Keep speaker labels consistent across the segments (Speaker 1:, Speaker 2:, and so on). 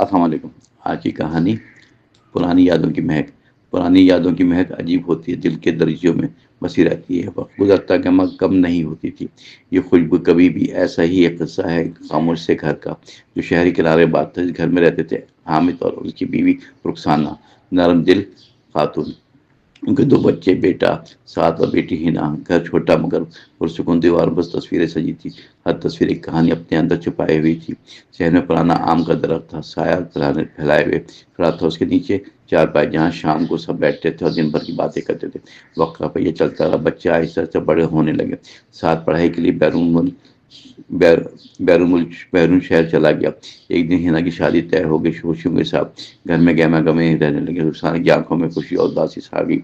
Speaker 1: السلام علیکم۔ آج کی کہانی پرانی یادوں کی مہک۔ پرانی یادوں کی مہک عجیب ہوتی ہے، دل کے درجیوں میں بسی رہتی ہے، وقت گزرتا کہ مہک کم نہیں ہوتی تھی۔ یہ خوشبو کبھی بھی ایسا ہی ایک قصہ ہے خاموش سے گھر کا، جو شہری کنارے بات تھا۔ اس گھر میں رہتے تھے حامد اور اس کی بیوی رخسانہ، نرم دل خاتون، ان کے دو بچے، بیٹا سعد اور بیٹی ہنا۔ گھر چھوٹا مگر پرسکون، دیوار بس تصویریں سجی تھی، ہر تصویر ایک کہانی اپنے اندر چھپائے ہوئی تھی۔ شہر میں پرانا آم کا درخت تھا، سایہ پھیلائے ہوئے کھڑا تھا، اس کے نیچے چارپائی جہاں شام کو سب بیٹھتے تھے اور دن بھر کی باتیں کرتے تھے۔ وقت کا پہیہ چلتا رہا، بچے آہستہ آہستہ بڑے ہونے لگے، ساتھ پڑھائی کے لیے بیرون شہر چلا گیا۔ ایک دن ہنا کی شادی طے ہو گئی، خوشیوں کے ساتھ گھر میں گہما گہمی رہنے لگے۔ رخسانہ کی آنکھوں میں خوشی اور اداسی چھا گئی،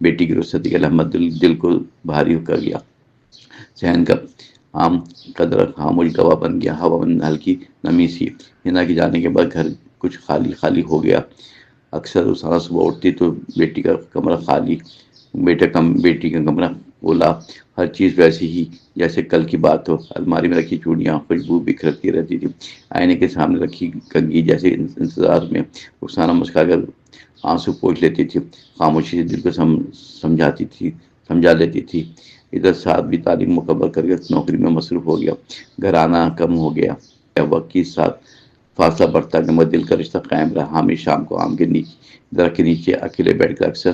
Speaker 1: بیٹی کی رخصتی کا لمحہ دل کو بھاری کر گیا۔ صحن کا آم کا درخت خاموش گواہ بن گیا، ہوا میں ہلکی نمی سی۔ ہنا کے جانے کے بعد گھر کچھ خالی خالی ہو گیا۔ اکثر رخسانہ صبح اٹھتی تو بیٹی کا کمرہ خالی، بیٹی کا کمرہ کھلا، ہر چیز ویسی ہی جیسے کل کی بات ہو۔ الماری میں رکھی چوڑیاں خوشبو بکھرتی رہتی تھی، آئینے کے سامنے رکھی کنگھی جیسے انتظار میں۔ رخسانہ مسکرا کر آنسو پوچھ لیتی تھی، خاموشی سے دل کو سمجھا لیتی تھی۔ ادھر سعد بھی تعلیم مکمل کر کے نوکری میں مصروف ہو گیا، گھر آنا کم ہو گیا۔ وقت کے ساتھ فاصلہ بڑھتا کہ مگر دل کا رشتہ قائم رہا۔ حامد شام کو آم کے درخت کے نیچے اکیلے بیٹھ کر اکثر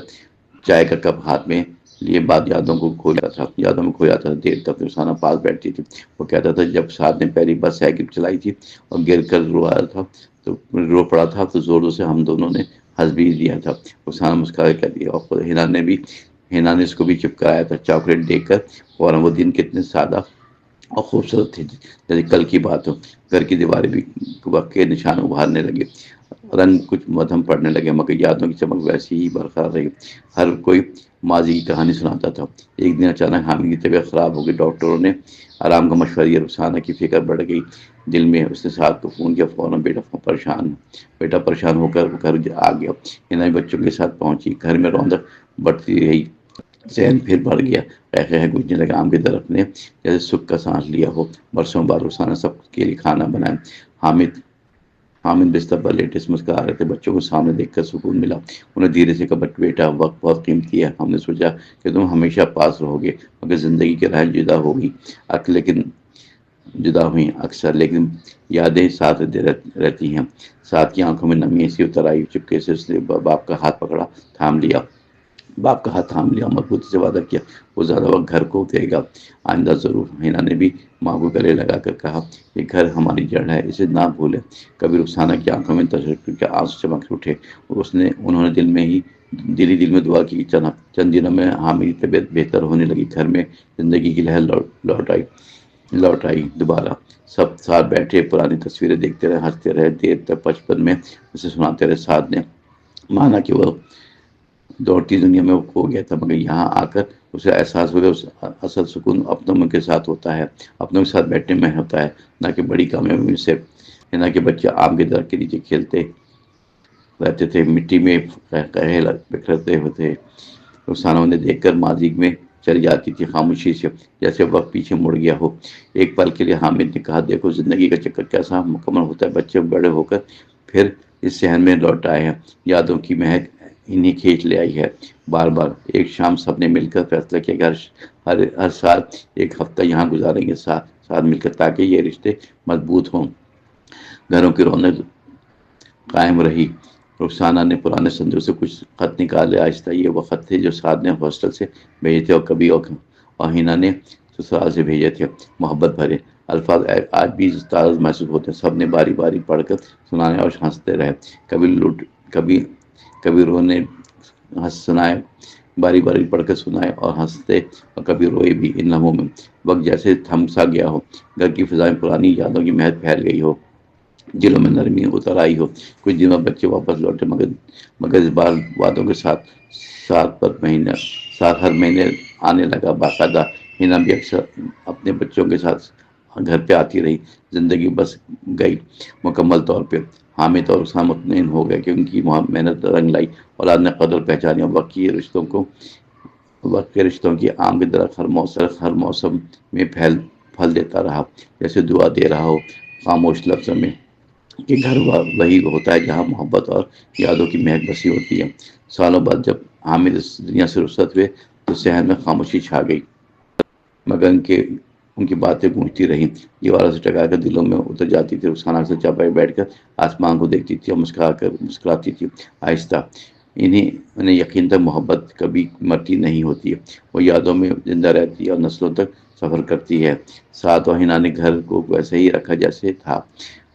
Speaker 1: چائے کا کپ ہاتھ میں لیے بعد یادوں میں کھو جاتا تھا۔ دیر تک رخسانہ پاس بیٹھتی تھی۔ وہ کہتا تھا جب سعد نے پہلی بار سائیکل چلائی تھی اور گر کر رو پڑا تھا تو زوروں سے ہم دونوں نے ہنس بھی دیا تھا۔ رخسانہ مسکرا کر دیا، اور ہنا نے اس کو بھی چپ کرایا تھا چاکلیٹ دے کر۔ اور وہ دن کتنے سادہ اور خوبصورت تھے، جیسے کل کی بات ہو۔ گھر کی دیواریں بھی وقت کے نشان ابھارنے لگے، رنگ کچھ مدھم پڑنے لگے، مگر یادوں کی چمک ویسی ہی برقرار رہی۔ ہر کوئی ماضی کی کہانی سناتا تھا۔ ایک دن اچانک حامد کی طبیعت خراب ہو گئی، ڈاکٹروں نے آرام کا مشورہ دیا۔ رخسانہ کی فکر بڑھ گئی دل میں۔ اس نے سعد کو فون کیا، فوراً بیٹا پریشان ہو کر گھر آ گیا۔ ہنا بچوں کے ساتھ پہنچی، گھر میں رونق بڑھتی رہی، ذہن پھر بڑھ گیا۔ قہقہے گونجنے لگا، آم کے درخت نے جیسے سکھ کا سانس لیا ہو۔ برسوں بعد رخسانہ سب کے لیے کھانا بنایا۔ حامد بستر پر لیٹے مسکرا رہے تھے، بچوں کو سامنے دیکھ کر سکون ملا۔ انہیں دھیرے سے کہا، بیٹا وقت بہت قیمتی ہے، ہم نے سوچا کہ تم ہمیشہ پاس رہو گے، مگر زندگی کی راہیں جدا ہوئی اکثر، لیکن یادیں ساتھ رہتی ہیں۔ ساتھ کی آنکھوں میں نمی ایسی اتر آئی، چپکے سے اس نے باپ کا ہاتھ تھام لیا، مضبوطی سے وعدہ کیا وہ زیادہ وقت گھر کو دے گا، آئندہ ضرور۔ ہنا نے بھی ماں کو گلے لگا کر کہا، یہ گھر ہماری جڑ ہے، اسے نہ بھولیں۔ کبھی رخسانہ کی آنکھوں میں تشکر کے آنسو چمک اٹھے، انہوں نے دل میں دعا کی۔ چند دنوں میں حامد کی طبیعت بہتر ہونے لگی، گھر میں زندگی کی لہر لوٹ آئی دوبارہ۔ سب ساتھ بیٹھے پرانی تصویریں دیکھتے رہے، ہنستے رہے، دیر تک بچپن میں اسے سناتے رہے۔ سعد نے مانا کہ وہ دوڑتی دنیا میں وہ کھو گیا تھا، مگر یہاں آ کر اسے احساس ہو گیا اصل سکون اپنوں کے ساتھ ہوتا ہے، اپنوں کے ساتھ بیٹھنے میں ہوتا ہے، نہ کہ بڑی کامیابی سے۔ نہ کہ بچے آم کے درخت کے نیچے کھیلتے رہتے تھے، مٹی میں بکھرتے ہوتے۔ رخسانہ انہیں دیکھ کر ماضی میں چلی جاتی تھی، خاموشی سے، جیسے وقت پیچھے مڑ گیا ہو۔ ایک پل کے لیے حامد نے کہا، دیکھو زندگی کا چکر کیسا مکمل ہوتا ہے، بچے بڑے ہو کر پھر اس صحن میں لوٹ آئے ہیں، یادوں کی مہک انہیں کھینچ لے آئی ہے۔ بار ایک شام سب نے مل کر فیصلہ کیا کہ ہر سال ایک ہفتہ یہاں گزاریں گے ساتھ مل کر، تاکہ یہ رشتے مضبوط ہوں، گھروں کی رونق قائم رہی۔ رخسانہ نے پرانے صندوق سے کچھ خط نکالے، آہستہ، یہ وہ خط تھے جو سعد نے ہاسٹل سے بھیجے تھے اور ہنا نے سسرال سے بھیجے تھے، محبت بھرے الفاظ آج بھی تازہ محسوس ہوتے ہیں۔ سب نے باری باری پڑھ کر سنانے اور ہنستے رہے، کبھی رونے سنائے، باری باری پڑھ کر سنائے اور ہنستے، اور کبھی روئے بھی۔ ان لمحوں میں وقت جیسے تھم سا گیا ہو، گھر کی فضائیں پرانی یادوں کی مہک پھیل گئی ہو، دلوں میں نرمی اتر آئی ہو۔ کچھ دنوں بچے واپس لوٹے، مگر اس بار وعدوں کے ساتھ ہر مہینے آنے لگا باقاعدہ۔ ہنا بھی اکثر اپنے بچوں کے ساتھ گھر پہ آتی رہی، زندگی بس گئی مکمل طور پہ۔ حامد اور رخسانہ مطمئن ہو گئے کہ ان کی محنت رنگ لائی، اولاد نے قدر پہچانی، اور وقت کے رشتوں کی آم کی درخت ہر موسم میں پھل دیتا رہا، جیسے دعا دے رہا ہو خاموش لفظوں میں۔ کہ گھر وہی ہوتا ہے جہاں محبت اور یادوں کی مہک بسی ہوتی ہے۔ سالوں بعد جب حامد اس دنیا سے رخصت ہوئے تو صحن میں خاموشی چھا گئی، مگر ان کی باتیں گونجتی رہیں، دیواروں سے ٹکرا کر دلوں میں اتر جاتی تھی۔ رخسانہ سے چاپائے بیٹھ کر آسمان کو دیکھتی تھی اور مسکراتی تھی آہستہ۔ انہیں یقین تھا محبت کبھی مرتی نہیں ہوتی ہے، وہ یادوں میں زندہ رہتی ہے اور نسلوں تک سفر کرتی ہے۔ سعد اور حنا نے گھر کو ویسے ہی رکھا جیسے تھا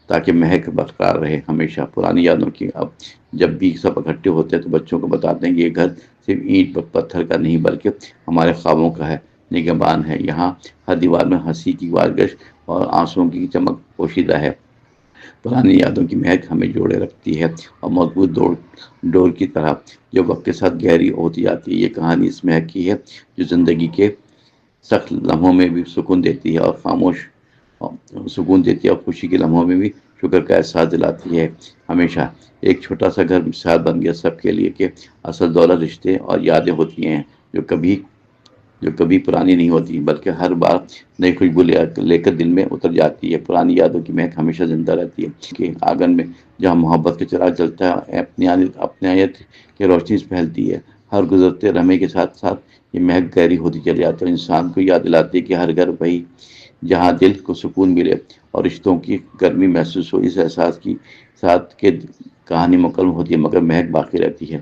Speaker 1: تاکہ مہک برقرار رہے ہمیشہ پرانی یادوں کی۔ اب جب بھی سب اکٹھے ہوتے ہیں تو بچوں کو بتاتے ہیں کہ یہ گھر صرف اینٹ پتھر کا نہیں بلکہ ہمارے خوابوں کا ہے، نگہبان ہے۔ یہاں ہر دیوار میں ہنسی کی بارگش اور آنسوؤں کی چمک پوشیدہ ہے۔ پرانی یادوں کی مہک ہمیں جوڑے رکھتی ہے اور مضبوط ڈور کی طرح جو وقت کے ساتھ گہری ہوتی جاتی ہے۔ یہ کہانی اس مہک کی ہے جو زندگی کے سخت لمحوں میں بھی سکون دیتی ہے اور خوشی کے لمحوں میں بھی شکر کا احساس دلاتی ہے ہمیشہ۔ ایک چھوٹا سا گھر مثال بن گیا سب کے لیے کہ اصل دولت رشتے اور یادیں ہوتی ہیں جو کبھی پرانی نہیں ہوتی بلکہ ہر بار نئی خوشبو لے کر دل میں اتر جاتی ہے۔ پرانی یادوں کی مہک ہمیشہ زندہ رہتی ہے کہ آنگن میں جہاں محبت کا چراغ جلتا ہے، اپنائیت کی روشنی پھیلتی ہے۔ ہر گزرتے لمحے کے ساتھ ساتھ یہ مہک گہری ہوتی چلی جاتی ہے اور انسان کو یاد دلاتی ہے کہ ہر گھر وہی جہاں دل کو سکون ملے اور رشتوں کی گرمی محسوس ہو۔ اس احساس کی ساتھ کہ کہانی مکمل ہوتی ہے مگر مہک باقی رہتی ہے۔